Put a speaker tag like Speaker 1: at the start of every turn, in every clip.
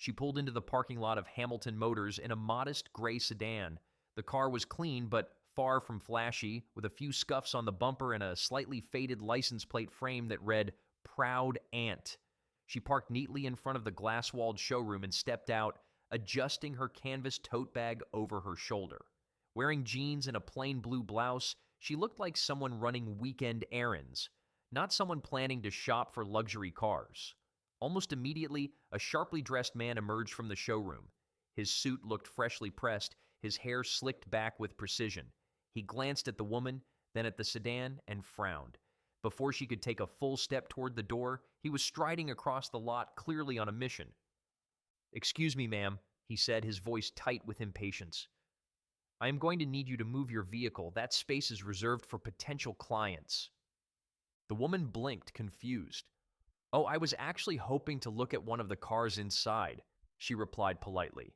Speaker 1: She pulled into the parking lot of Hamilton Motors in a modest gray sedan. The car was clean but far from flashy, with a few scuffs on the bumper and a slightly faded license plate frame that read, "Proud Aunt." She parked neatly in front of the glass-walled showroom and stepped out, adjusting her canvas tote bag over her shoulder. Wearing jeans and a plain blue blouse, she looked like someone running weekend errands, not someone planning to shop for luxury cars. Almost immediately, a sharply dressed man emerged from the showroom. His suit looked freshly pressed, his hair slicked back with precision. He glanced at the woman, then at the sedan, and frowned. Before she could take a full step toward the door, he was striding across the lot, clearly on a mission. "Excuse me, ma'am," he said, his voice tight with impatience. "I am going to need you to move your vehicle. That space is reserved for potential clients." The woman blinked, confused. "Oh, I was actually hoping to look at one of the cars inside," she replied politely.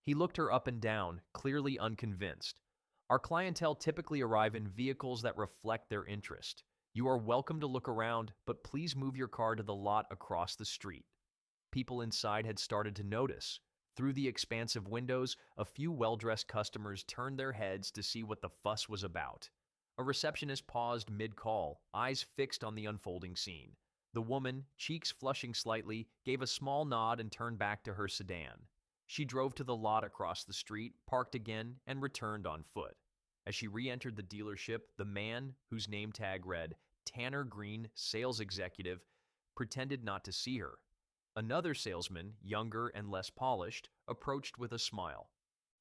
Speaker 1: He looked her up and down, clearly unconvinced. "Our clientele typically arrive in vehicles that reflect their interest. You are welcome to look around, but please move your car to the lot across the street." People inside had started to notice. Through the expansive windows, a few well-dressed customers turned their heads to see what the fuss was about. A receptionist paused mid-call, eyes fixed on the unfolding scene. The woman, cheeks flushing slightly, gave a small nod and turned back to her sedan. She drove to the lot across the street, parked again, and returned on foot. As she re-entered the dealership, the man, whose name tag read Tanner Green, Sales Executive, pretended not to see her. Another salesman, younger and less polished, approached with a smile.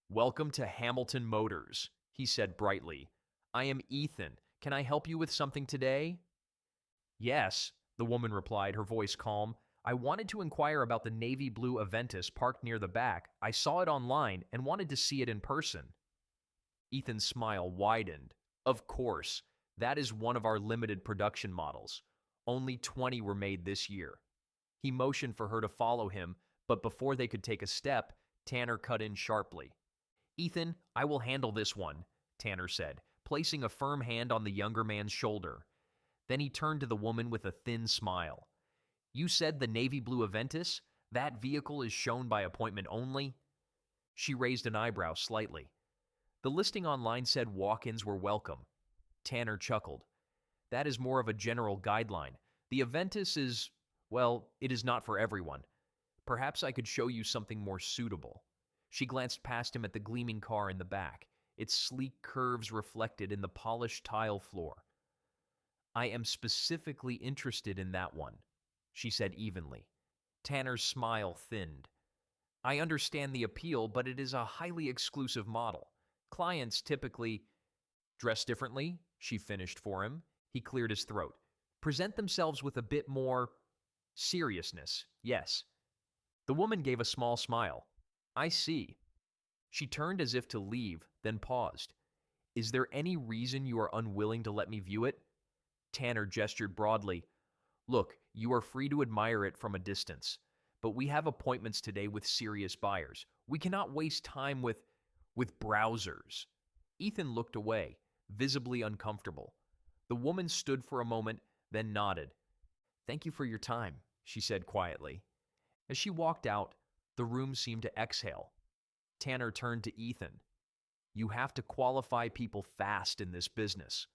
Speaker 1: "Welcome to Hamilton Motors," he said brightly. "I am Ethan. Can I help you with something today?" "Yes," the woman replied, her voice calm. "I wanted to inquire about the navy blue Aventus parked near the back. I saw it online and wanted to see it in person." Ethan's smile widened. "Of course. That is one of our limited production models. Only 20 were made this year." He motioned for her to follow him, but before they could take a step, Tanner cut in sharply. "Ethan, I will handle this one," Tanner said, placing a firm hand on the younger man's shoulder. Then he turned to the woman with a thin smile. "You said the navy blue Aventus? That vehicle is shown by appointment only?" She raised an eyebrow slightly. "The listing online said walk-ins were welcome." Tanner chuckled. "That is more of a general guideline. The Aventus is, well, it is not for everyone. Perhaps I could show you something more suitable." She glanced past him at the gleaming car in the back, its sleek curves reflected in the polished tile floor. "I am specifically interested in that one," she said evenly. Tanner's smile thinned. "I understand the appeal, but it is a highly exclusive model. Clients typically dress differently," she finished for him. He cleared his throat. "Present themselves with a bit more seriousness, yes." The woman gave a small smile. "I see." She turned as if to leave, then paused. "Is there any reason you are unwilling to let me view it?" Tanner gestured broadly. "Look, you are free to admire it from a distance, but we have appointments today with serious buyers. We cannot waste time with browsers." Ethan looked away, visibly uncomfortable. The woman stood for a moment, then nodded. "Thank you for your time," she said quietly. As she walked out, the room seemed to exhale. Tanner turned to Ethan. "You have to qualify people fast in this business,"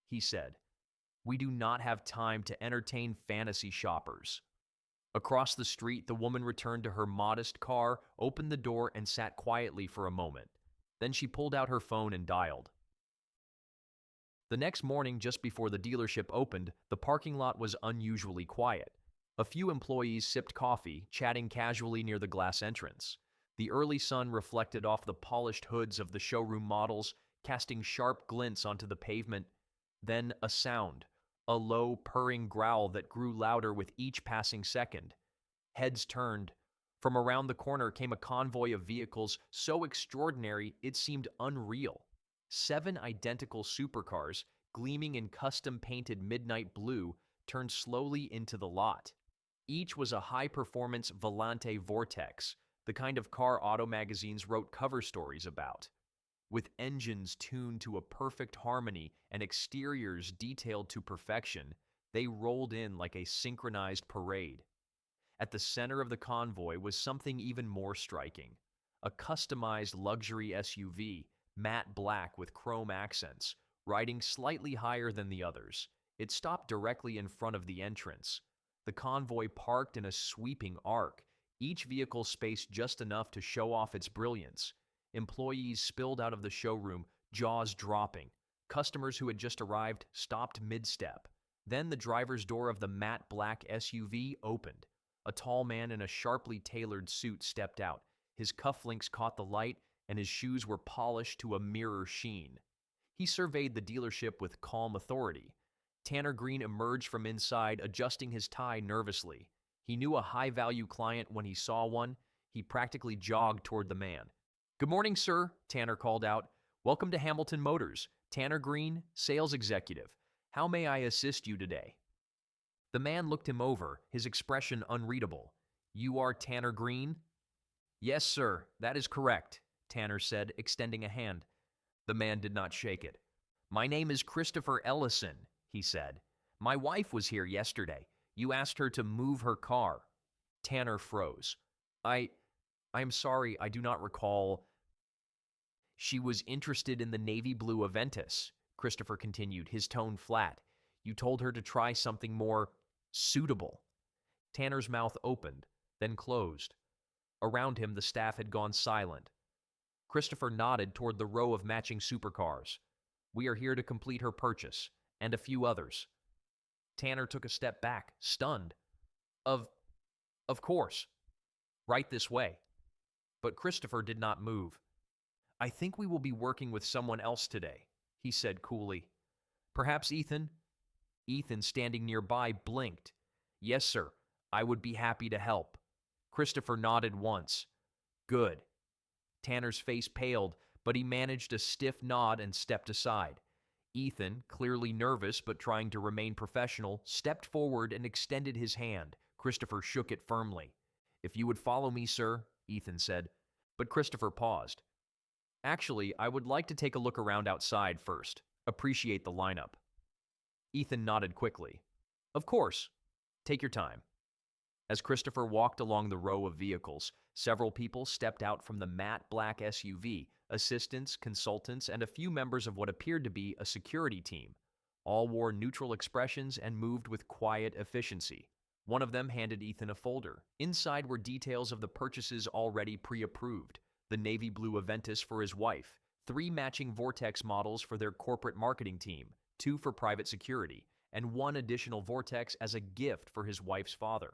Speaker 1: he said. "We do not have time to entertain fantasy shoppers." Across the street, the woman returned to her modest car, opened the door, and sat quietly for a moment. Then she pulled out her phone and dialed. The next morning, just before the dealership opened, the parking lot was unusually quiet. A few employees sipped coffee, chatting casually near the glass entrance. The early sun reflected off the polished hoods of the showroom models, casting sharp glints onto the pavement. Then a sound, a low, purring growl that grew louder with each passing second. Heads turned. From around the corner came a convoy of vehicles so extraordinary it seemed unreal. 7 identical supercars, gleaming in custom-painted midnight blue, turned slowly into the lot. Each was a high-performance Volante Vortex, the kind of car auto magazines wrote cover stories about. With engines tuned to a perfect harmony and exteriors detailed to perfection, they rolled in like a synchronized parade. At the center of the convoy was something even more striking. A customized luxury SUV, matte black with chrome accents, riding slightly higher than the others. It stopped directly in front of the entrance. The convoy parked in a sweeping arc, each vehicle spaced just enough to show off its brilliance. Employees spilled out of the showroom, jaws dropping. Customers who had just arrived stopped mid-step. Then the driver's door of the matte black SUV opened. A tall man in a sharply tailored suit stepped out. His cufflinks caught the light, and his shoes were polished to a mirror sheen. He surveyed the dealership with calm authority. Tanner Green emerged from inside, adjusting his tie nervously. He knew a high-value client when he saw one. He practically jogged toward the man. "Good morning, sir," Tanner called out. "Welcome to Hamilton Motors. Tanner Green, sales executive. How may I assist you today?" The man looked him over, his expression unreadable. "You are Tanner Green?" "Yes, sir, that is correct," Tanner said, extending a hand. The man did not shake it. "My name is Christopher Ellison," he said. "My wife was here yesterday. You asked her to move her car." Tanner froze. I am sorry, I do not recall." "She was interested in the navy blue Aventus," Christopher continued, his tone flat. "You told her to try something more suitable." Tanner's mouth opened, then closed. Around him, the staff had gone silent. Christopher nodded toward the row of matching supercars. "We are here to complete her purchase, and a few others." Tanner took a step back, stunned. Of course. Right this way." But Christopher did not move. "I think we will be working with someone else today," he said coolly. "Perhaps Ethan?" Ethan, standing nearby, blinked. "Yes, sir. I would be happy to help." Christopher nodded once. "Good." Tanner's face paled, but he managed a stiff nod and stepped aside. Ethan, clearly nervous but trying to remain professional, stepped forward and extended his hand. Christopher shook it firmly. "If you would follow me, sir," Ethan said. But Christopher paused. "Actually, I would like to take a look around outside first. Appreciate the lineup." Ethan nodded quickly. "Of course. Take your time." As Christopher walked along the row of vehicles, several people stepped out from the matte black SUV, assistants, consultants, and a few members of what appeared to be a security team. All wore neutral expressions and moved with quiet efficiency. One of them handed Ethan a folder. Inside were details of the purchases already pre-approved: the navy blue Aventus for his wife, 3 matching Vortex models for their corporate marketing team, 2 for private security, and 1 additional Vortex as a gift for his wife's father.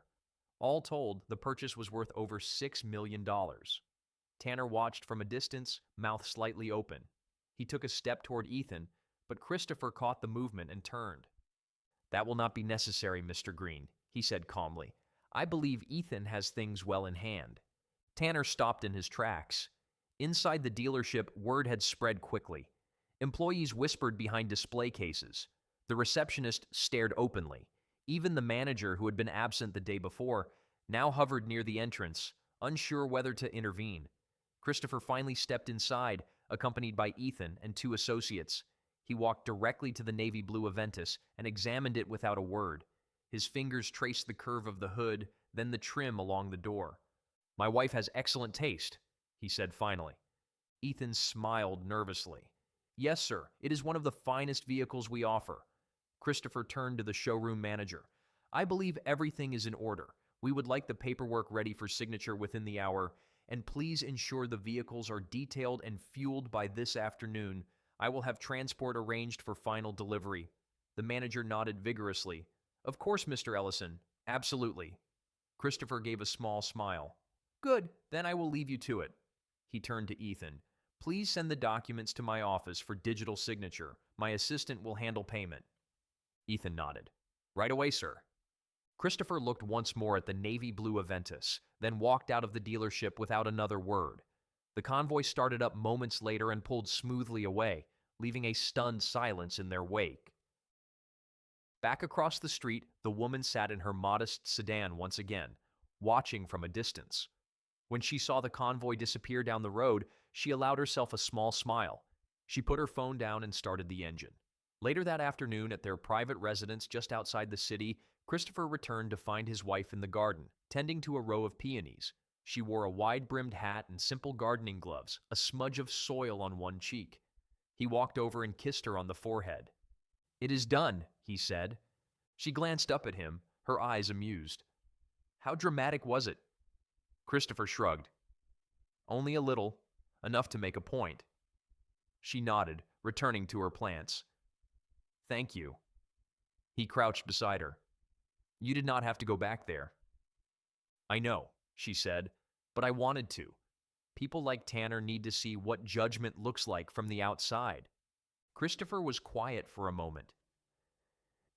Speaker 1: All told, the purchase was worth over $6 million. Tanner watched from a distance, mouth slightly open. He took a step toward Ethan, but Christopher caught the movement and turned. "That will not be necessary, Mr. Green," he said calmly. "I believe Ethan has things well in hand." Tanner stopped in his tracks. Inside the dealership, word had spread quickly. Employees whispered behind display cases. The receptionist stared openly. Even the manager, who had been absent the day before, now hovered near the entrance, unsure whether to intervene. Christopher finally stepped inside, accompanied by Ethan and 2 associates. He walked directly to the navy blue Aventus and examined it without a word. His fingers traced the curve of the hood, then the trim along the door. "My wife has excellent taste," he said finally. Ethan smiled nervously. "Yes, sir. It is one of the finest vehicles we offer." Christopher turned to the showroom manager. "I believe everything is in order. We would like the paperwork ready for signature within the hour, and please ensure the vehicles are detailed and fueled by this afternoon. I will have transport arranged for final delivery." The manager nodded vigorously. "Of course, Mr. Ellison. Absolutely." Christopher gave a small smile. "Good, then I will leave you to it." He turned to Ethan. "Please send the documents to my office for digital signature. My assistant will handle payment." Ethan nodded. "Right away, sir." Christopher looked once more at the navy blue Aventus, then walked out of the dealership without another word. The convoy started up moments later and pulled smoothly away, leaving a stunned silence in their wake. Back across the street, the woman sat in her modest sedan once again, watching from a distance. When she saw the convoy disappear down the road, she allowed herself a small smile. She put her phone down and started the engine. Later that afternoon, at their private residence just outside the city, Christopher returned to find his wife in the garden, tending to a row of peonies. She wore a wide-brimmed hat and simple gardening gloves, a smudge of soil on one cheek. He walked over and kissed her on the forehead. "It is done," he said. She glanced up at him, her eyes amused. "How dramatic was it?" Christopher shrugged. "Only a little, enough to make a point." She nodded, returning to her plants. "Thank you." He crouched beside her. "You did not have to go back there." "I know," she said, "but I wanted to. People like Tanner need to see what judgment looks like from the outside." Christopher was quiet for a moment.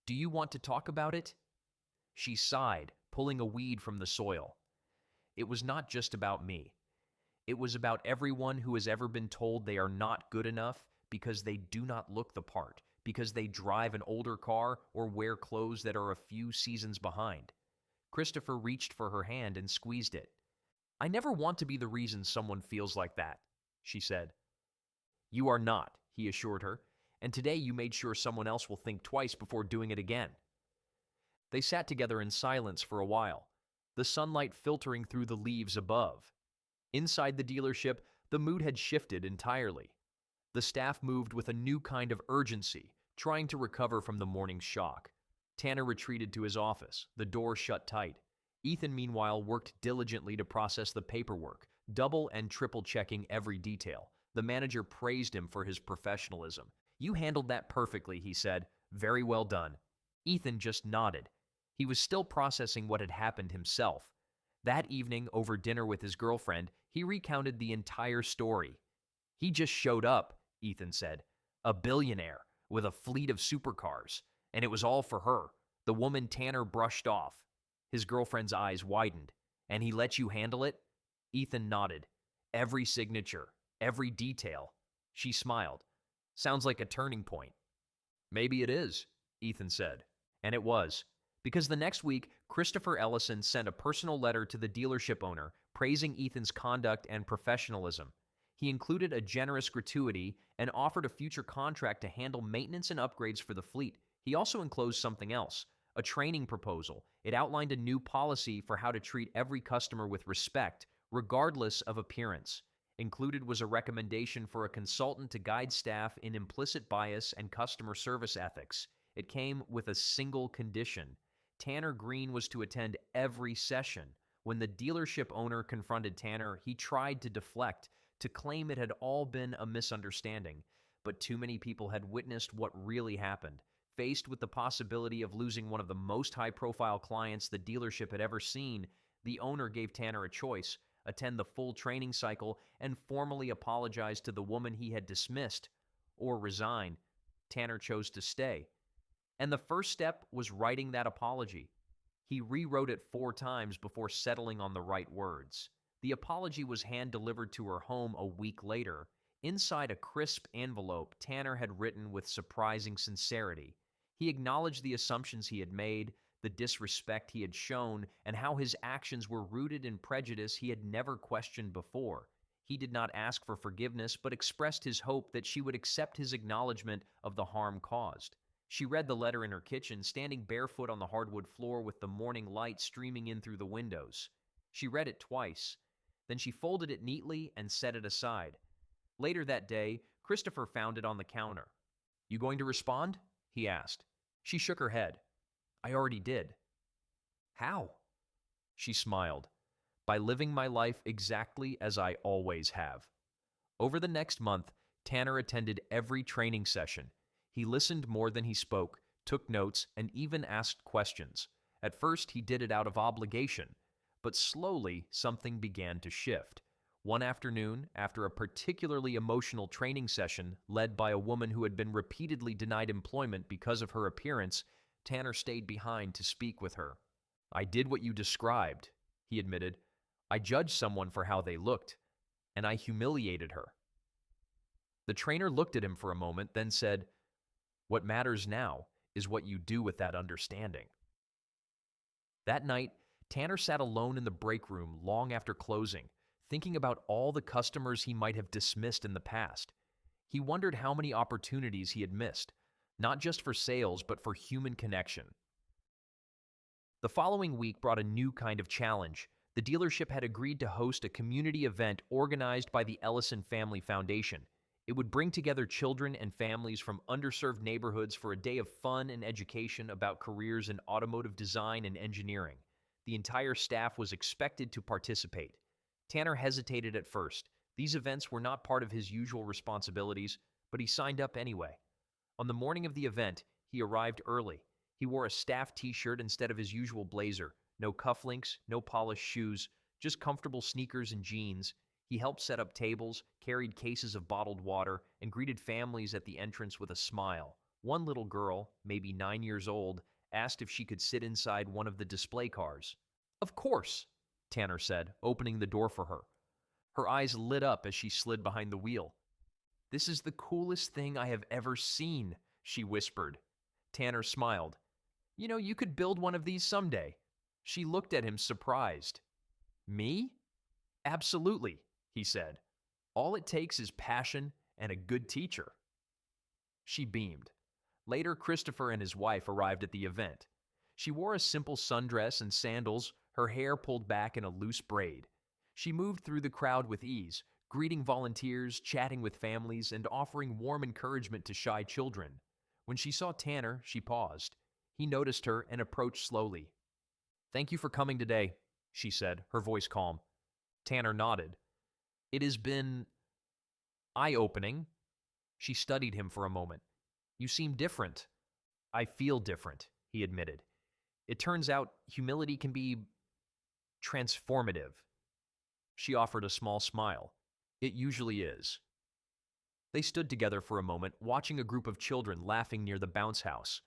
Speaker 1: "Do you want to talk about it?" She sighed, pulling a weed from the soil. "It was not just about me. It was about everyone who has ever been told they are not good enough because they do not look the part, because they drive an older car or wear clothes that are a few seasons behind." Christopher reached for her hand and squeezed it. "I never want to be the reason someone feels like that," she said. "You are not," he assured her, "and today you made sure someone else will think twice before doing it again." They sat together in silence for a while, the sunlight filtering through the leaves above. Inside the dealership, the mood had shifted entirely. The staff moved with a new kind of urgency, trying to recover from the morning's shock. Tanner retreated to his office, the door shut tight. Ethan, meanwhile, worked diligently to process the paperwork, double and triple checking every detail. The manager praised him for his professionalism. "You handled that perfectly," he said. "Very well done." Ethan just nodded. He was still processing what had happened himself. That evening, over dinner with his girlfriend, he recounted the entire story. "He just showed up," Ethan said. "A billionaire, with a fleet of supercars. And it was all for her, the woman Tanner brushed off." His girlfriend's eyes widened. "And he let you handle it?" Ethan nodded. "Every signature, every detail." She smiled. "Sounds like a turning point." "Maybe it is," Ethan said. And it was. Because the next week, Christopher Ellison sent a personal letter to the dealership owner praising Ethan's conduct and professionalism. He included a generous gratuity and offered a future contract to handle maintenance and upgrades for the fleet. He also enclosed something else, a training proposal. It outlined a new policy for how to treat every customer with respect, regardless of appearance. Included was a recommendation for a consultant to guide staff in implicit bias and customer service ethics. It came with a single condition. Tanner Green was to attend every session. When the dealership owner confronted Tanner, he tried to deflect, to claim it had all been a misunderstanding. But too many people had witnessed what really happened. Faced with the possibility of losing one of the most high-profile clients the dealership had ever seen, the owner gave Tanner a choice: attend the full training cycle and formally apologize to the woman he had dismissed, or resign. Tanner chose to stay. And the first step was writing that apology. He rewrote it 4 times before settling on the right words. The apology was hand-delivered to her home a week later. Inside a crisp envelope, Tanner had written with surprising sincerity. He acknowledged the assumptions he had made, the disrespect he had shown, and how his actions were rooted in prejudice he had never questioned before. He did not ask for forgiveness, but expressed his hope that she would accept his acknowledgement of the harm caused. She read the letter in her kitchen, standing barefoot on the hardwood floor with the morning light streaming in through the windows. She read it twice. Then she folded it neatly and set it aside. Later that day, Christopher found it on the counter. "You going to respond?" he asked. She shook her head. "I already did." "How?" She smiled. "By living my life exactly as I always have." Over the next month, Tanner attended every training session. He listened more than he spoke, took notes, and even asked questions. At first, he did it out of obligation, but slowly something began to shift. One afternoon, after a particularly emotional training session led by a woman who had been repeatedly denied employment because of her appearance, Tanner stayed behind to speak with her. "I did what you described," he admitted. "I judged someone for how they looked, and I humiliated her." The trainer looked at him for a moment, then said, "What matters now is what you do with that understanding." That night, Tanner sat alone in the break room long after closing, thinking about all the customers he might have dismissed in the past. He wondered how many opportunities he had missed, not just for sales, but for human connection. The following week brought a new kind of challenge. The dealership had agreed to host a community event organized by the Ellison Family Foundation. It would bring together children and families from underserved neighborhoods for a day of fun and education about careers in automotive design and engineering. The entire staff was expected to participate. Tanner hesitated at first. These events were not part of his usual responsibilities, but he signed up anyway. On the morning of the event, he arrived early. He wore a staff t-shirt instead of his usual blazer. No cufflinks, no polished shoes, just comfortable sneakers and jeans. He helped set up tables, carried cases of bottled water, and greeted families at the entrance with a smile. One little girl, maybe 9 years old, asked if she could sit inside one of the display cars. "Of course," Tanner said, opening the door for her. Her eyes lit up as she slid behind the wheel. "This is the coolest thing I have ever seen," she whispered. Tanner smiled. "You know, you could build one of these someday." She looked at him surprised. "Me?" "Absolutely," he said. "All it takes is passion and a good teacher." She beamed. Later, Christopher and his wife arrived at the event. She wore a simple sundress and sandals, her hair pulled back in a loose braid. She moved through the crowd with ease, greeting volunteers, chatting with families, and offering warm encouragement to shy children. When she saw Tanner, she paused. He noticed her and approached slowly. "Thank you for coming today," she said, her voice calm. Tanner nodded. "It has been eye-opening." She studied him for a moment. "You seem different." "I feel different," he admitted. "It turns out humility can be transformative." She offered a small smile. "It usually is." They stood together for a moment, watching a group of children laughing near the bounce house.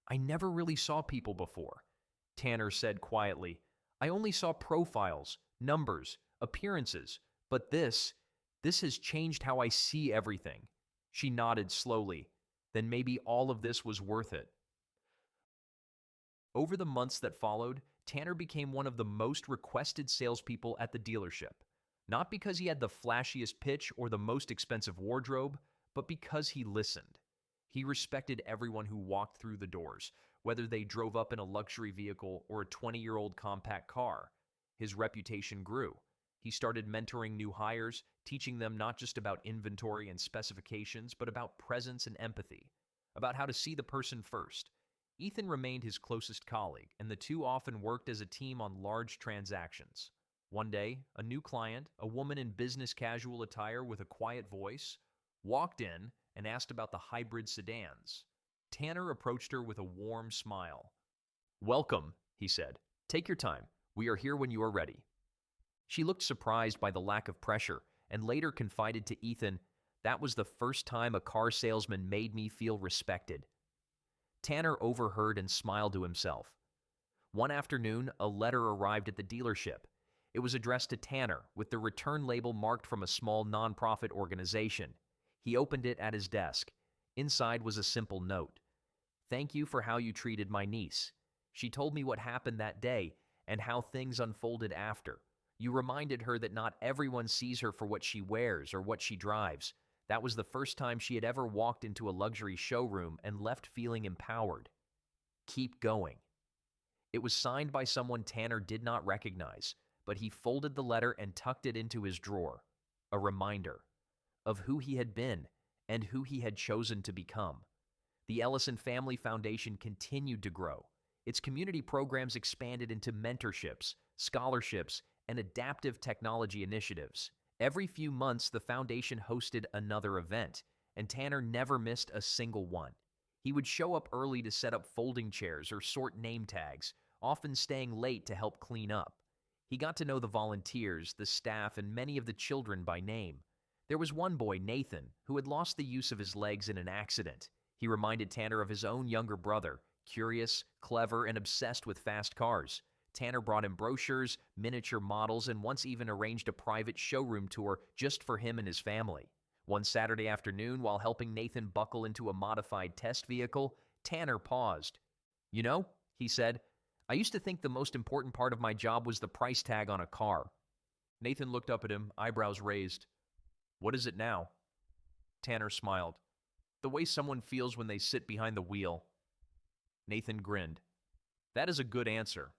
Speaker 1: "I never really saw people before," Tanner said quietly. "I only saw profiles, numbers, appearances, but this has changed how I see everything." She nodded slowly. "Then maybe all of this was worth it." Over the months that followed, Tanner became one of the most requested salespeople at the dealership. Not because he had the flashiest pitch or the most expensive wardrobe, but because he listened. He respected everyone who walked through the doors, whether they drove up in a luxury vehicle or a 20-year-old compact car. His reputation grew. He started mentoring new hires, teaching them not just about inventory and specifications, but about presence and empathy, about how to see the person first. Ethan remained his closest colleague, and the two often worked as a team on large transactions. One day, a new client, a woman in business casual attire with a quiet voice, walked in and asked about the hybrid sedans. Tanner approached her with a warm smile. "Welcome," he said. "Take your time. We are here when you are ready." She looked surprised by the lack of pressure and later confided to Ethan, "That was the first time a car salesman made me feel respected." Tanner overheard and smiled to himself. One afternoon, a letter arrived at the dealership. It was addressed to Tanner, with the return label marked from a small nonprofit organization. He opened it at his desk. Inside was a simple note. "Thank you for how you treated my niece. She told me what happened that day and how things unfolded after. You reminded her that not everyone sees her for what she wears or what she drives. That was the first time she had ever walked into a luxury showroom and left feeling empowered. Keep going." It was signed by someone Tanner did not recognize, but he folded the letter and tucked it into his drawer. A reminder of who he had been and who he had chosen to become. The Ellison Family Foundation continued to grow. Its community programs expanded into mentorships, scholarships, and adaptive technology initiatives. Every few months, the foundation hosted another event, and Tanner never missed a single one. He would show up early to set up folding chairs or sort name tags, often staying late to help clean up. He got to know the volunteers, the staff, and many of the children by name. There was one boy, Nathan, who had lost the use of his legs in an accident. He reminded Tanner of his own younger brother, curious, clever, and obsessed with fast cars. Tanner brought him brochures, miniature models, and once even arranged a private showroom tour just for him and his family. One Saturday afternoon, while helping Nathan buckle into a modified test vehicle, Tanner paused. "You know," he said, "I used to think the most important part of my job was the price tag on a car." Nathan looked up at him, eyebrows raised. "What is it now?" Tanner smiled. "The way someone feels when they sit behind the wheel." Nathan grinned. That is a good answer.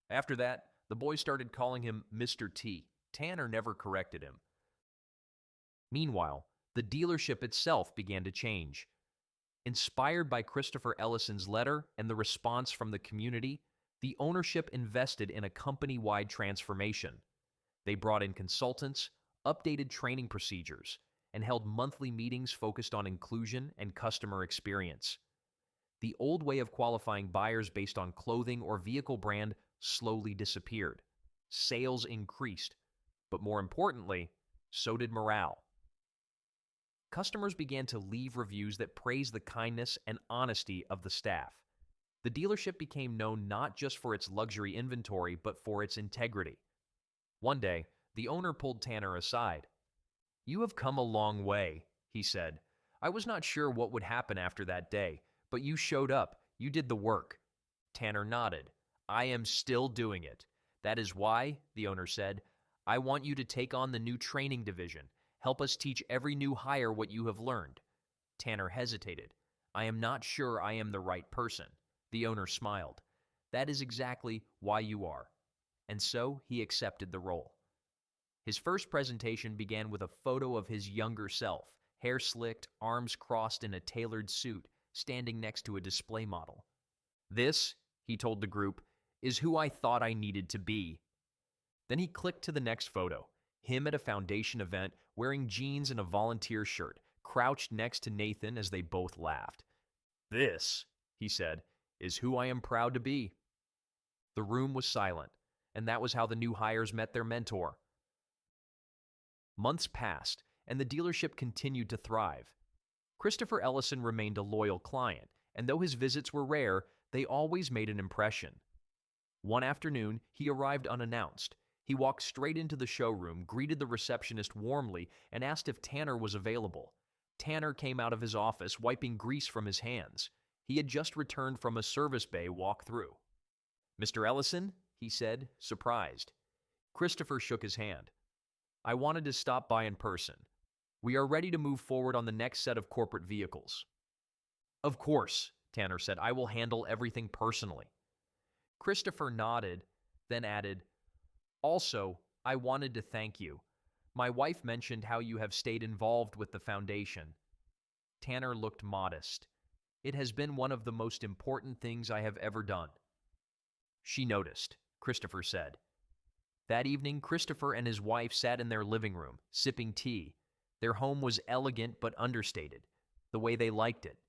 Speaker 1: After that, the boys started calling him Mr. T. Tanner never corrected him. Meanwhile, the dealership itself began to change. Inspired by Christopher Ellison's letter and the response from the community, the ownership invested in a company-wide transformation. They brought in consultants, updated training procedures, and held monthly meetings focused on inclusion and customer experience. The old way of qualifying buyers based on clothing or vehicle brand slowly disappeared. Sales increased, but more importantly, so did morale. Customers began to leave reviews that praised the kindness and honesty of the staff. The dealership became known not just for its luxury inventory, but for its integrity. One day, the owner pulled Tanner aside. "You have come a long way," he said. "I was not sure what would happen after that day, but you showed up. You did the work." Tanner nodded. "I am still doing it. That is why," the owner said, "I want you to take on the new training division. Help us teach every new hire what you have learned." Tanner hesitated. "I am not sure I am the right person." The owner smiled. "That is exactly why you are." And so he accepted the role. His first presentation began with a photo of his younger self, hair slicked, arms crossed in a tailored suit, standing next to a display model. "This," he told the group, "is who I thought I needed to be." Then he clicked to the next photo, him at a foundation event wearing jeans and a volunteer shirt, crouched next to Nathan as they both laughed. "This," he said, "is who I am proud to be." The room was silent, and that was how the new hires met their mentor. Months passed, and the dealership continued to thrive. Christopher Ellison remained a loyal client, and though his visits were rare, they always made an impression. One afternoon, he arrived unannounced. He walked straight into the showroom, greeted the receptionist warmly, and asked if Tanner was available. Tanner came out of his office, wiping grease from his hands. He had just returned from a service bay walk-through. "Mr. Ellison?" he said, surprised. Christopher shook his hand. "I wanted to stop by in person. We are ready to move forward on the next set of corporate vehicles." "Of course," Tanner said. "I will handle everything personally." Christopher nodded, then added, "Also, I wanted to thank you. My wife mentioned how you have stayed involved with the foundation." Tanner looked modest. "It has been one of the most important things I have ever done." "She noticed," Christopher said. That evening, Christopher and his wife sat in their living room, sipping tea. Their home was elegant but understated, the way they liked it.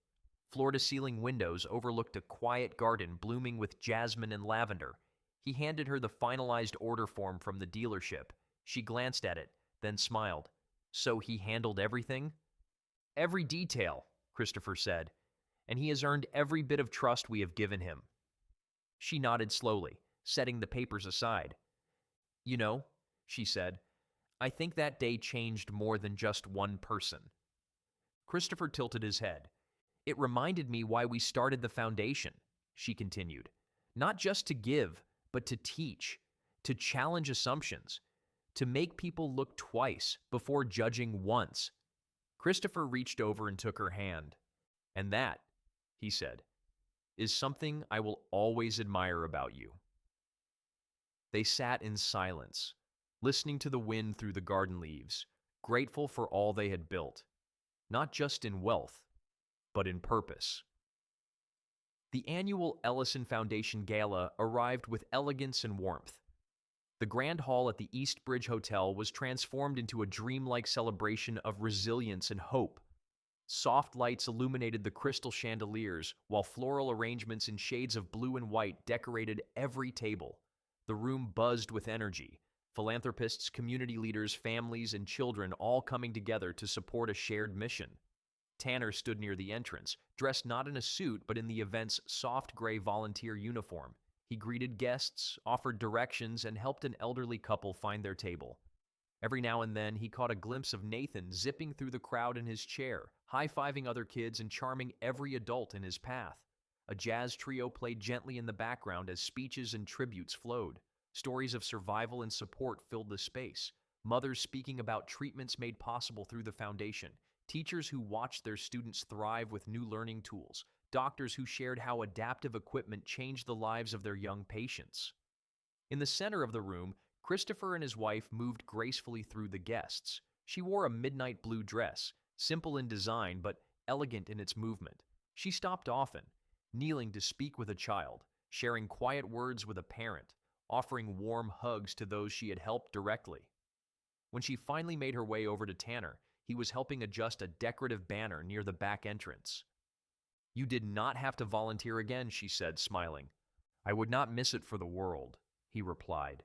Speaker 1: Floor-to-ceiling windows overlooked a quiet garden blooming with jasmine and lavender. He handed her the finalized order form from the dealership. She glanced at it, then smiled. "So he handled everything?" "Every detail," Christopher said, "and he has earned every bit of trust we have given him." She nodded slowly, setting the papers aside. "You know," she said, "I think that day changed more than just one person." Christopher tilted his head. "It reminded me why we started the foundation," she continued. "Not just to give, but to teach, to challenge assumptions, to make people look twice before judging once." Christopher reached over and took her hand. "And that," he said, "is something I will always admire about you." They sat in silence, listening to the wind through the garden leaves, grateful for all they had built, not just in wealth, but in purpose. The annual Ellison Foundation Gala arrived with elegance and warmth. The Grand Hall at the East Bridge Hotel was transformed into a dreamlike celebration of resilience and hope. Soft lights illuminated the crystal chandeliers, while floral arrangements in shades of blue and white decorated every table. The room buzzed with energy, philanthropists, community leaders, families, and children all coming together to support a shared mission. Tanner stood near the entrance, dressed not in a suit but in the event's soft gray volunteer uniform. He greeted guests, offered directions, and helped an elderly couple find their table. Every now and then, he caught a glimpse of Nathan zipping through the crowd in his chair, high-fiving other kids and charming every adult in his path. A jazz trio played gently in the background as speeches and tributes flowed. Stories of survival and support filled the space. Mothers speaking about treatments made possible through the foundation. Teachers who watched their students thrive with new learning tools. doctors who shared how adaptive equipment changed the lives of their young patients. In the center of the room, Christopher and his wife moved gracefully through the guests. She wore a midnight blue dress, simple in design but elegant in its movement. She stopped often, kneeling to speak with a child, sharing quiet words with a parent, offering warm hugs to those she had helped directly. When she finally made her way over to Tanner, he was helping adjust a decorative banner near the back entrance. "You did not have to volunteer again," she said, smiling. "I would not miss it for the world," he replied.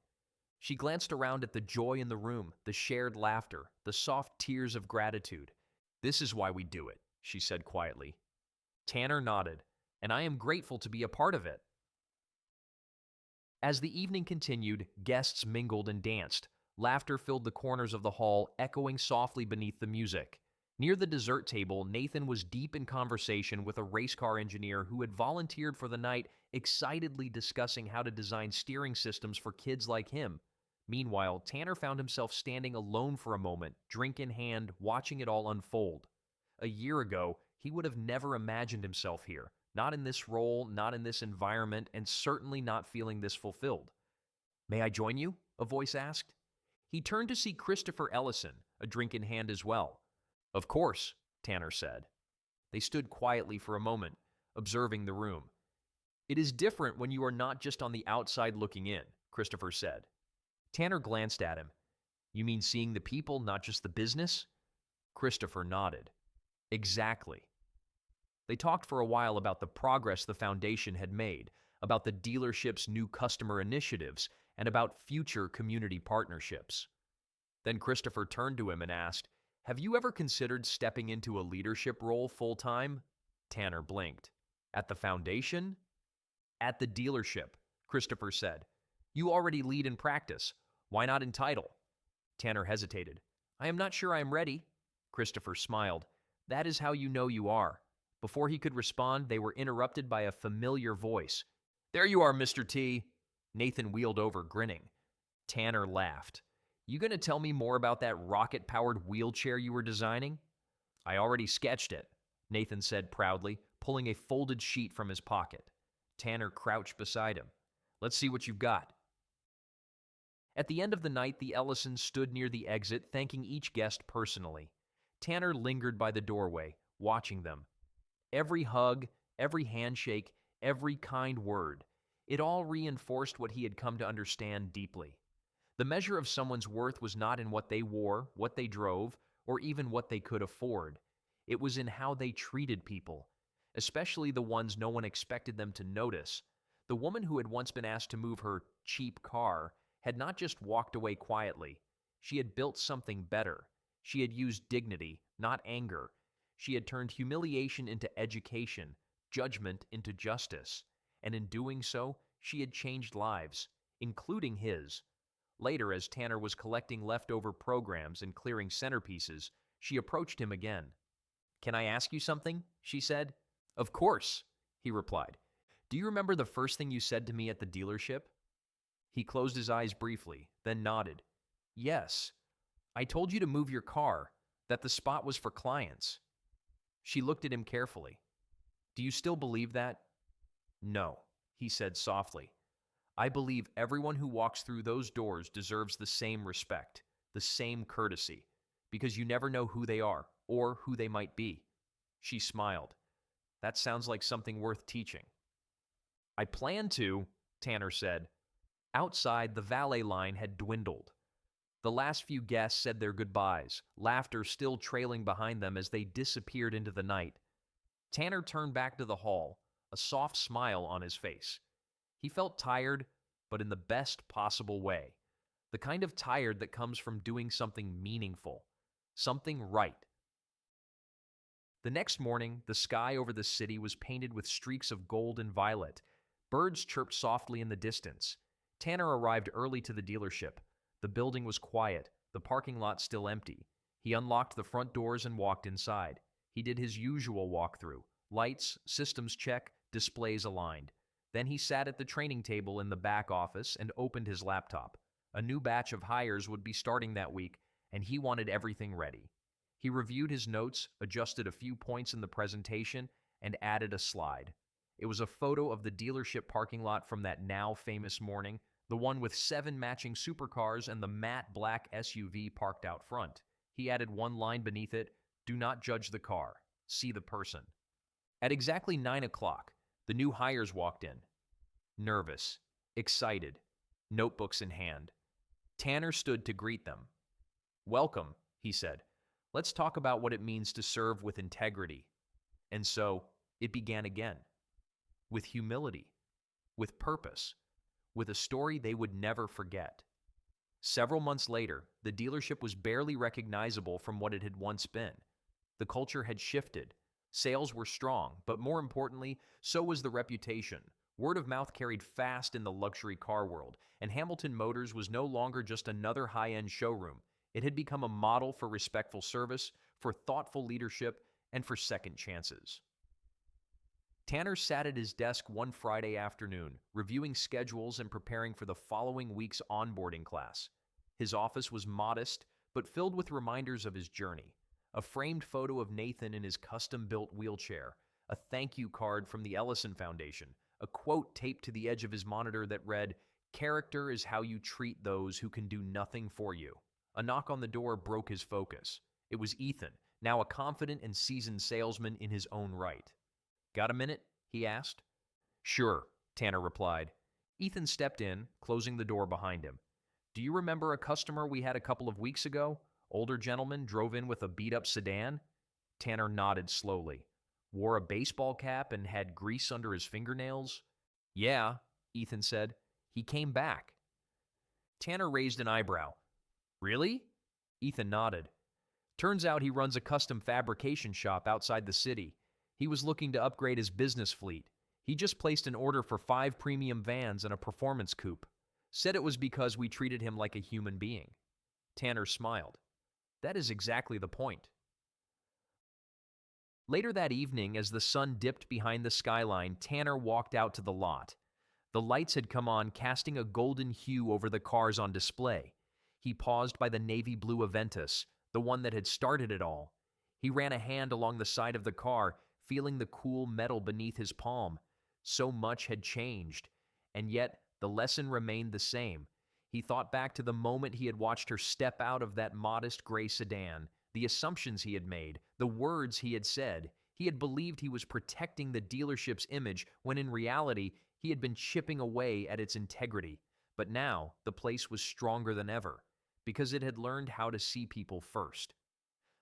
Speaker 1: She glanced around at the joy in the room, the shared laughter, the soft tears of gratitude. "This is why we do it," she said quietly. Tanner nodded, "And I am grateful to be a part of it." As the evening continued, guests mingled and danced. Laughter filled the corners of the hall, echoing softly beneath the music. Near the dessert table, Nathan was deep in conversation with a race car engineer who had volunteered for the night, excitedly discussing how to design steering systems for kids like him. Meanwhile, Tanner found himself standing alone for a moment, drink in hand, watching it all unfold. A year ago, he would have never imagined himself here, not in this role, not in this environment, and certainly not feeling this fulfilled. "May I join you?" a voice asked. He turned to see Christopher Ellison, a drink in hand as well. "Of course," Tanner said. They stood quietly for a moment, observing the room. "It is different when you are not just on the outside looking in," Christopher said. Tanner glanced at him. "You mean seeing the people, not just the business?" Christopher nodded. "Exactly." They talked for a while about the progress the foundation had made, about the dealership's new customer initiatives, and about future community partnerships. Then Christopher turned to him and asked, "Have you ever considered stepping into a leadership role full-time?" Tanner blinked. "At the foundation?" "At the dealership," Christopher said. "You already lead in practice. Why not in title?" Tanner hesitated. "I am not sure I am ready." Christopher smiled. "That is how you know you are." Before he could respond, they were interrupted by a familiar voice. "There you are, Mr. T." Nathan wheeled over, grinning. Tanner laughed. "You gonna tell me more about that rocket-powered wheelchair you were designing?" "I already sketched it," Nathan said proudly, pulling a folded sheet from his pocket. Tanner crouched beside him. "Let's see what you've got." At the end of the night, the Ellisons stood near the exit, thanking each guest personally. Tanner lingered by the doorway, watching them. Every hug, every handshake, every kind word. It all reinforced what he had come to understand deeply. The measure of someone's worth was not in what they wore, what they drove, or even what they could afford. It was in how they treated people, especially the ones no one expected them to notice. The woman who had once been asked to move her cheap car had not just walked away quietly. She had built something better. She had used dignity, not anger. She had turned humiliation into education, judgment into justice. And in doing so, she had changed lives, including his. Later, as Tanner was collecting leftover programs and clearing centerpieces, she approached him again. "Can I ask you something?" she said. "Of course," he replied. "Do you remember the first thing you said to me at the dealership?" He closed his eyes briefly, then nodded. "Yes. I told you to move your car, that the spot was for clients." She looked at him carefully. "Do you still believe that?" "No," he said softly. "I believe everyone who walks through those doors deserves the same respect, the same courtesy, because you never know who they are or who they might be." She smiled. "That sounds like something worth teaching." "I plan to," Tanner said. Outside, the valet line had dwindled. The last few guests said their goodbyes, laughter still trailing behind them as they disappeared into the night. Tanner turned back to the hall, a soft smile on his face. He felt tired, but in the best possible way. The kind of tired that comes from doing something meaningful, something right. The next morning, the sky over the city was painted with streaks of gold and violet. Birds chirped softly in the distance. Tanner arrived early to the dealership. The building was quiet, the parking lot still empty. He unlocked the front doors and walked inside. He did his usual walkthrough. Lights, systems check, displays aligned. Then he sat at the training table in the back office and opened his laptop. A new batch of hires would be starting that week, and he wanted everything ready. He reviewed his notes, adjusted a few points in the presentation, and added a slide. It was a photo of the dealership parking lot from that now famous morning, the one with 7 matching supercars and the matte black SUV parked out front. He added one line beneath it, "Do not judge the car, see the person." At exactly 9 o'clock, the new hires walked in. Nervous, excited, notebooks in hand. Tanner stood to greet them. "Welcome," he said. "Let's talk about what it means to serve with integrity." And so, it began again. With humility, with purpose, with a story they would never forget. Several months later, the dealership was barely recognizable from what it had once been. The culture had shifted. Sales were strong, but more importantly, so was the reputation. Word of mouth carried fast in the luxury car world, and Hamilton Motors was no longer just another high-end showroom. It had become a model for respectful service, for thoughtful leadership, and for second chances. Tanner sat at his desk one Friday afternoon, reviewing schedules and preparing for the following week's onboarding class. His office was modest, but filled with reminders of his journey. A framed photo of Nathan in his custom-built wheelchair, a thank you card from the Ellison Foundation, a quote taped to the edge of his monitor that read, "Character is how you treat those who can do nothing for you." A knock on the door broke his focus. It was Ethan, now a confident and seasoned salesman in his own right. "Got a minute?" he asked. "Sure," Tanner replied. Ethan stepped in, closing the door behind him. "Do you remember a customer we had a couple of weeks ago? Older gentleman drove in with a beat-up sedan?" Tanner nodded slowly. "Wore a baseball cap and had grease under his fingernails?" "Yeah," Ethan said. "He came back." Tanner raised an eyebrow. "Really?" Ethan nodded. "Turns out he runs a custom fabrication shop outside the city. He was looking to upgrade his business fleet. He just placed an order for 5 premium vans and a performance coupe. Said it was because we treated him like a human being." Tanner smiled. "That is exactly the point." Later that evening, as the sun dipped behind the skyline, Tanner walked out to the lot. The lights had come on, casting a golden hue over the cars on display. He paused by the navy blue Aventus, the one that had started it all. He ran a hand along the side of the car, feeling the cool metal beneath his palm. So much had changed, and yet the lesson remained the same. He thought back to the moment he had watched her step out of that modest gray sedan, the assumptions he had made, the words he had said. He had believed he was protecting the dealership's image when in reality he had been chipping away at its integrity. But now the place was stronger than ever, because it had learned how to see people first.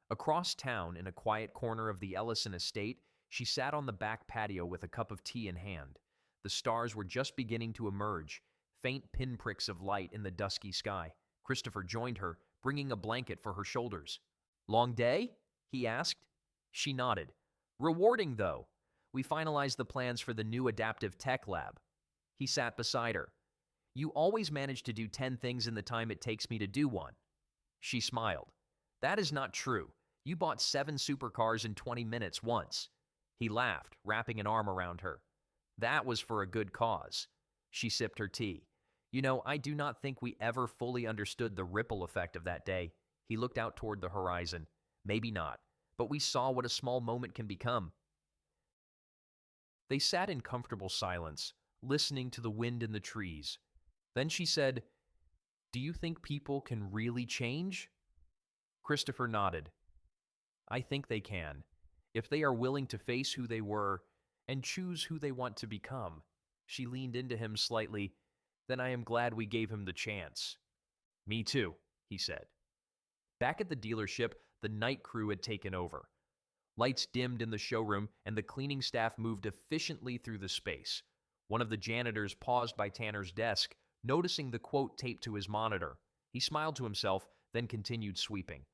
Speaker 1: Across town, in a quiet corner of the Ellison estate, she sat on the back patio with a cup of tea in hand. The stars were just beginning to emerge, faint pinpricks of light in the dusky sky. Christopher joined her, bringing a blanket for her shoulders. "Long day?" he asked. She nodded. "Rewarding, though. We finalized the plans for the new adaptive tech lab." He sat beside her. "You always manage to do 10 things in the time it takes me to do one." She smiled. "That is not true. You bought 7 supercars in 20 minutes once." He laughed, wrapping an arm around her. "That was for a good cause." She sipped her tea. "You know, I do not think we ever fully understood the ripple effect of that day." He looked out toward the horizon. "Maybe not, but we saw what a small moment can become." They sat in comfortable silence, listening to the wind in the trees. Then she said, "Do you think people can really change?" Christopher nodded. "I think they can, if they are willing to face who they were and choose who they want to become." She leaned into him slightly. "Then I am glad we gave him the chance." "Me too," he said. Back at the dealership, the night crew had taken over. Lights dimmed in the showroom, and the cleaning staff moved efficiently through the space. One of the janitors paused by Tanner's desk, noticing the quote taped to his monitor. He smiled to himself, then continued sweeping.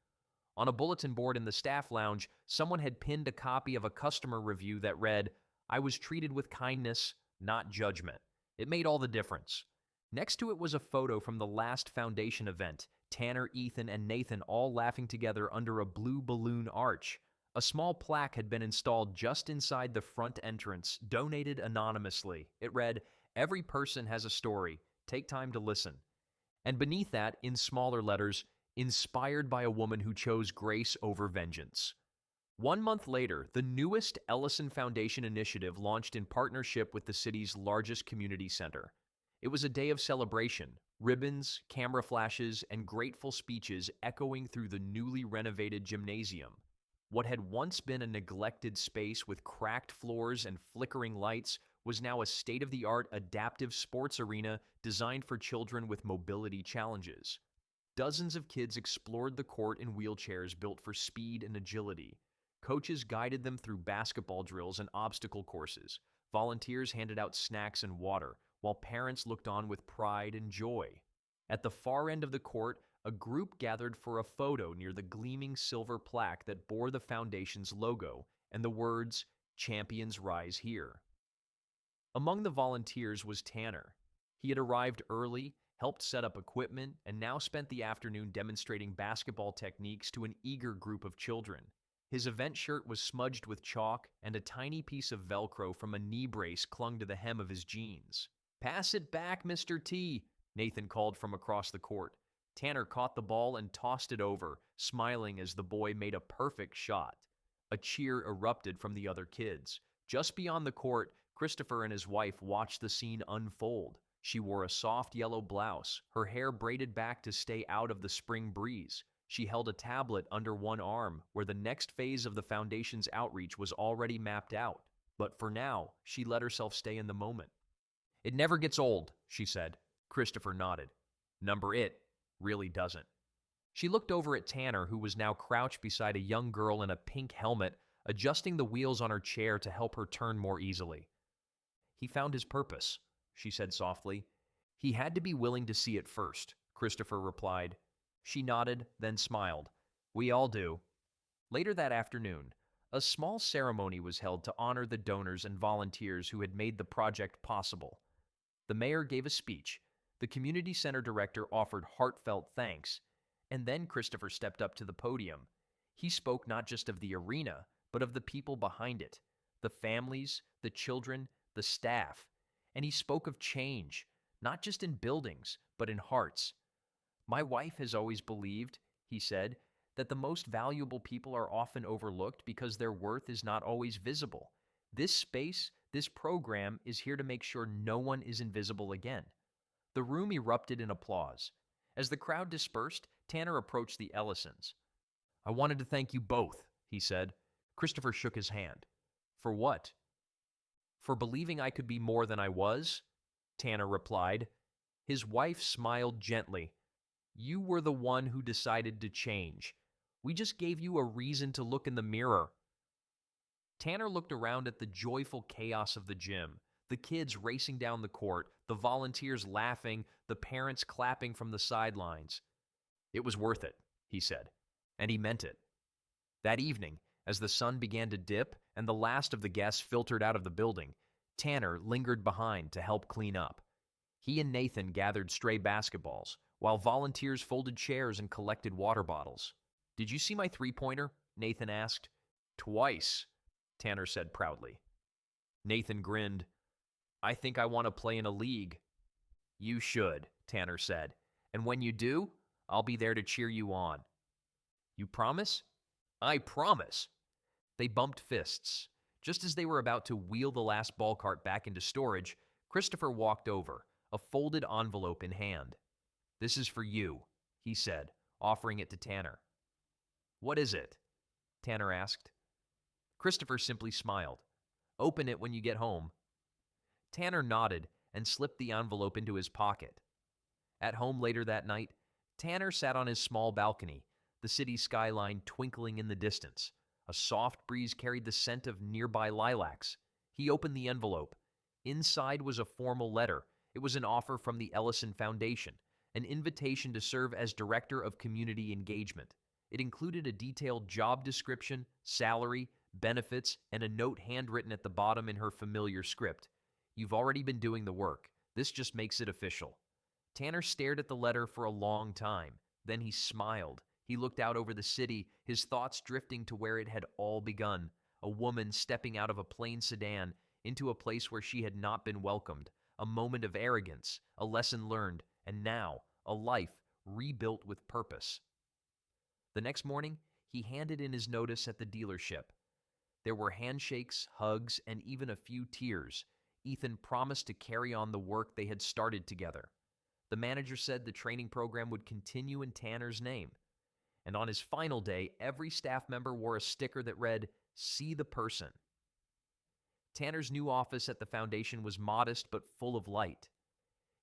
Speaker 1: On a bulletin board in the staff lounge, someone had pinned a copy of a customer review that read, "I was treated with kindness, not judgment." It made all the difference. Next to it was a photo from the last foundation event, Tanner, Ethan, and Nathan all laughing together under a blue balloon arch. A small plaque had been installed just inside the front entrance, donated anonymously. It read, "Every person has a story. Take time to listen." And beneath that, in smaller letters, "Inspired by a woman who chose grace over vengeance." 1 month later, the newest Ellison Foundation initiative launched in partnership with the city's largest community center. It was a day of celebration, ribbons, camera flashes, and grateful speeches echoing through the newly renovated gymnasium. What had once been a neglected space with cracked floors and flickering lights was now a state-of-the-art adaptive sports arena designed for children with mobility challenges. Dozens of kids explored the court in wheelchairs built for speed and agility. Coaches guided them through basketball drills and obstacle courses. Volunteers handed out snacks and water, while parents looked on with pride and joy. At the far end of the court, a group gathered for a photo near the gleaming silver plaque that bore the foundation's logo and the words, "Champions Rise Here." Among the volunteers was Tanner. He had arrived early, helped set up equipment, and now spent the afternoon demonstrating basketball techniques to an eager group of children. His event shirt was smudged with chalk, and a tiny piece of Velcro from a knee brace clung to the hem of his jeans. "Pass it back, Mr. T," Nathan called from across the court. Tanner caught the ball and tossed it over, smiling as the boy made a perfect shot. A cheer erupted from the other kids. Just beyond the court, Christopher and his wife watched the scene unfold. She wore a soft yellow blouse, her hair braided back to stay out of the spring breeze. She held a tablet under one arm, where the next phase of the foundation's outreach was already mapped out. But for now, she let herself stay in the moment. "It never gets old," she said. Christopher nodded. "Number it really doesn't." She looked over at Tanner, who was now crouched beside a young girl in a pink helmet, adjusting the wheels on her chair to help her turn more easily. "He found his purpose," she said softly. "He had to be willing to see it first," Christopher replied. She nodded, then smiled. "We all do." Later that afternoon, a small ceremony was held to honor the donors and volunteers who had made the project possible. The mayor gave a speech, the community center director offered heartfelt thanks, and then Christopher stepped up to the podium. He spoke not just of the arena, but of the people behind it, the families, the children, the staff, and he spoke of change, not just in buildings, but in hearts. "My wife has always believed," he said, "that the most valuable people are often overlooked because their worth is not always visible. This space, this program, is here to make sure no one is invisible again." The room erupted in applause. As the crowd dispersed, Tanner approached the Ellisons. "I wanted to thank you both," he said. Christopher shook his hand. "For what?" "For believing I could be more than I was," Tanner replied. His wife smiled gently. "You were the one who decided to change. We just gave you a reason to look in the mirror." Tanner looked around at the joyful chaos of the gym, the kids racing down the court, the volunteers laughing, the parents clapping from the sidelines. "It was worth it," he said, and he meant it. That evening, as the sun began to dip and the last of the guests filtered out of the building, Tanner lingered behind to help clean up. He and Nathan gathered stray basketballs, while volunteers folded chairs and collected water bottles. "Did you see my three-pointer?" Nathan asked. "Twice," Tanner said proudly. Nathan grinned. "I think I want to play in a league." "You should," Tanner said. "And when you do, I'll be there to cheer you on." "You promise?" "I promise." They bumped fists. Just as they were about to wheel the last ball cart back into storage, Christopher walked over, a folded envelope in hand. "This is for you," he said, offering it to Tanner. "What is it?" Tanner asked. Christopher simply smiled. "Open it when you get home." Tanner nodded and slipped the envelope into his pocket. At home later that night, Tanner sat on his small balcony, the city skyline twinkling in the distance. A soft breeze carried the scent of nearby lilacs. He opened the envelope. Inside was a formal letter. It was an offer from the Ellison Foundation, an invitation to serve as Director of Community Engagement. It included a detailed job description, salary, benefits, and a note handwritten at the bottom in her familiar script. "You've already been doing the work. This just makes it official." Tanner stared at the letter for a long time. Then he smiled. He looked out over the city, his thoughts drifting to where it had all begun. A woman stepping out of a plain sedan into a place where she had not been welcomed. A moment of arrogance, a lesson learned, and now a life rebuilt with purpose. The next morning, he handed in his notice at the dealership. There were handshakes, hugs, and even a few tears. Ethan promised to carry on the work they had started together. The manager said the training program would continue in Tanner's name. And on his final day, every staff member wore a sticker that read, "See the person." Tanner's new office at the foundation was modest but full of light.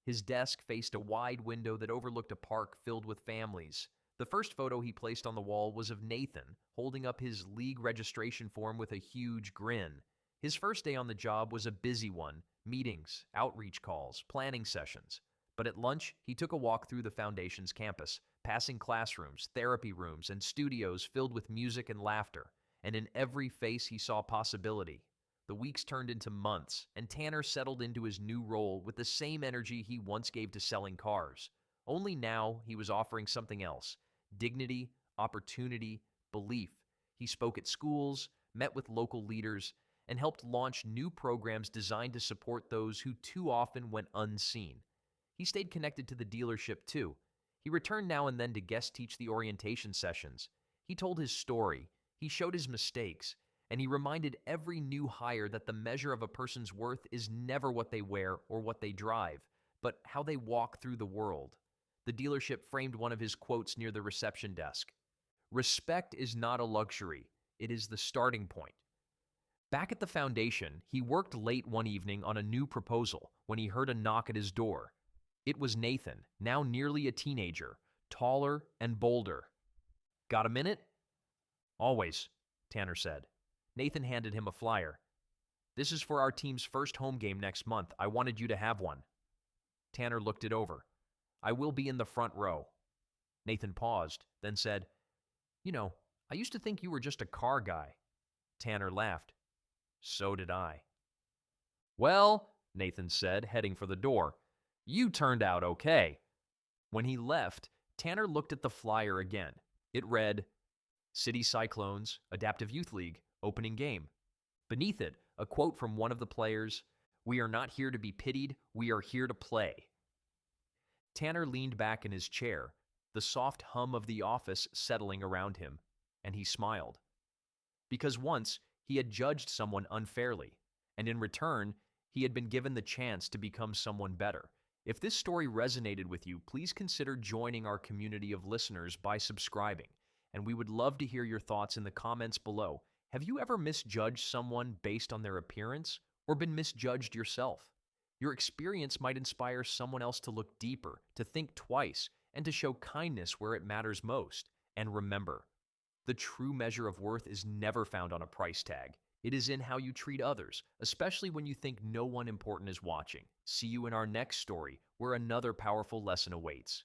Speaker 1: His desk faced a wide window that overlooked a park filled with families. The first photo he placed on the wall was of Nathan, holding up his league registration form with a huge grin. His first day on the job was a busy one: meetings, outreach calls, planning sessions. But at lunch, he took a walk through the foundation's campus, passing classrooms, therapy rooms, and studios filled with music and laughter. And in every face he saw possibility. The weeks turned into months, and Tanner settled into his new role with the same energy he once gave to selling cars. Only now he was offering something else: dignity, opportunity, belief. He spoke at schools, met with local leaders, and helped launch new programs designed to support those who too often went unseen. He stayed connected to the dealership too. He returned now and then to guest teach the orientation sessions. He told his story, he showed his mistakes, and he reminded every new hire that the measure of a person's worth is never what they wear or what they drive, but how they walk through the world. The dealership framed one of his quotes near the reception desk: "Respect is not a luxury, it is the starting point." Back at the foundation, he worked late one evening on a new proposal when he heard a knock at his door. It was Nathan, now nearly a teenager, taller and bolder. "Got a minute?" "Always," Tanner said. Nathan handed him a flyer. "This is for our team's first home game next month. I wanted you to have one." Tanner looked it over. "I will be in the front row." Nathan paused, then said, "I used to think you were just a car guy." Tanner laughed. "So did I." "Well," Nathan said, heading for the door, "you turned out okay." When he left, Tanner looked at the flyer again. It read, "City Cyclones, Adaptive Youth League, opening game." Beneath it, a quote from one of the players: "We are not here to be pitied, we are here to play." Tanner leaned back in his chair, the soft hum of the office settling around him, and he smiled. Because once, he had judged someone unfairly, and in return, he had been given the chance to become someone better. If this story resonated with you, please consider joining our community of listeners by subscribing, and we would love to hear your thoughts in the comments below. Have you ever misjudged someone based on their appearance, or been misjudged yourself? Your experience might inspire someone else to look deeper, to think twice, and to show kindness where it matters most. And remember, the true measure of worth is never found on a price tag. It is in how you treat others, especially when you think no one important is watching. See you in our next story, where another powerful lesson awaits.